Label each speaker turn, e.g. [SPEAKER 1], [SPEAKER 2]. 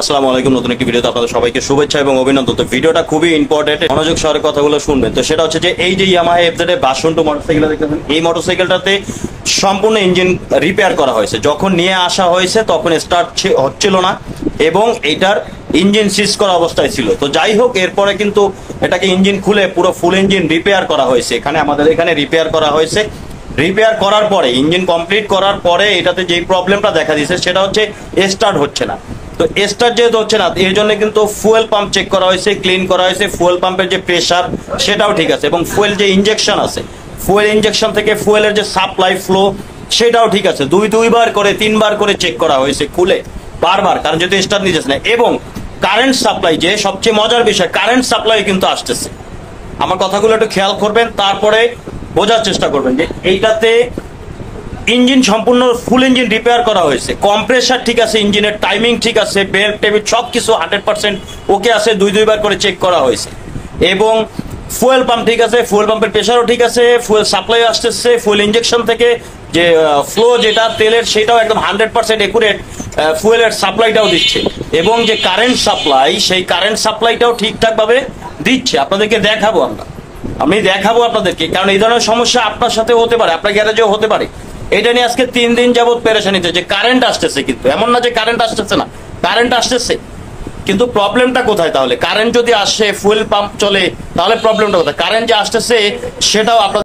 [SPEAKER 1] আসসালামু আলাইকুম। নতুন একটি ভিডিওতে আপনাদের সবাইকে শুভেচ্ছা এবং অভিনন্দন। তো ভিডিওটা খুবই ইম্পর্টেন্ট, মনোযোগ সহকারে কথাগুলো শুনবেন। তো সেটা হচ্ছে যে এই যে ইয়ামাহা এফজেড ভার্সন 2 মোটরসাইকেল দেখতেছেন, এই মোটরসাইকেলটাতে সম্পূর্ণ ইঞ্জিন রিপেয়ার করা হয়েছে। যখন নিয়ে আসা হয়েছে তখন স্টার্ট হচ্ছিল না এবং এটার ইঞ্জিন সিজ করা অবস্থায় ছিল। তো যাই হোক, এরপরে কিন্তু এটাকে ইঞ্জিন খুলে পুরো ফুল ইঞ্জিন রিপেয়ার করা হয়েছে। আমাদের এখানে রিপেয়ার করা হয়েছে। রিপেয়ার করার পরে, ইঞ্জিন কমপ্লিট করার পরে এটাতে যেই প্রবলেমটা দেখা দিয়েছে সেটা হচ্ছে স্টার্ট হচ্ছে না। তো স্টার্ট যেহেতু হচ্ছে না, এর জন্য কিন্তু ফুয়েল পাম্প চেক করা হয়েছে, ক্লিন করা হয়েছে। ফুয়েল পাম্পের যে প্রেসার সেটাও ঠিক আছে এবং ফুয়েল যে ইনজেকশন আছে, ফুয়েল ইনজেকশন থেকে ফুয়েলের যে সাপ্লাই ফ্লো সেটাও ঠিক আছে। দুইবার করে 3বার করে চেক করা হয়েছে খুলে বারবার, কারণ যেহেতু স্টার্ট নিতেছে না। এবং কারেন্ট সাপ্লাই, যে সবচেয়ে মজার বিষয়, কারেন্ট সাপ্লাই কিন্তু আসতেছে। আমার কথাগুলো একটু খেয়াল করবেন, তারপরে বোঝার চেষ্টা করবেন যে এইটাতে ইঞ্জিন সম্পূর্ণ ফুল ইঞ্জিন রিপেয়ার করা হয়েছে। কম্প্রেসার ঠিক আছে, ইঞ্জিনের টাইমিং ঠিক আছে, বেল্ট টেবিল সবকিছু 100% ওকে আছে। দুইবার করে চেক করা হয়েছে এবং ফুয়েল পাম্প ঠিক আছে, ফুয়েল পাম্পের প্রেসারও ঠিক আছে, ফুয়েল সাপ্লাই আসতেছে, ফুয়েল ইঞ্জেকশন থেকে যে ফ্লো যেটা তেলের সেটাও একদম 100% একুরেট ফুয়েলের সাপ্লাইটাও দিচ্ছে এবং যে কারেন্ট সাপ্লাই, সেই কারেন্ট সাপ্লাইটাও ঠিকঠাক ভাবে দিচ্ছে। আপনাদেরকে দেখাবো, আমি দেখাবো আপনাদেরকে, কারণ এই ধরনের সমস্যা আপনার সাথে হতে পারে, আপনার গ্যারেজেও হতে পারে। এটা নিয়ে আজকে 3 দিন যাবত পেরেশানিতে, যে কারেন্ট আসতেছে, কিন্তু এমন না যে কারেন্ট আসতেছে না, কারেন্ট আসতেছে, কিন্তু প্রবলেমটা কোথায়? তাহলে কারেন্ট যদি আসে, ফুয়েল পাম্প চলে, তাহলে প্রবলেমটা কোথায়? কারেন্ট যে আসতেছে সেটাও আপনার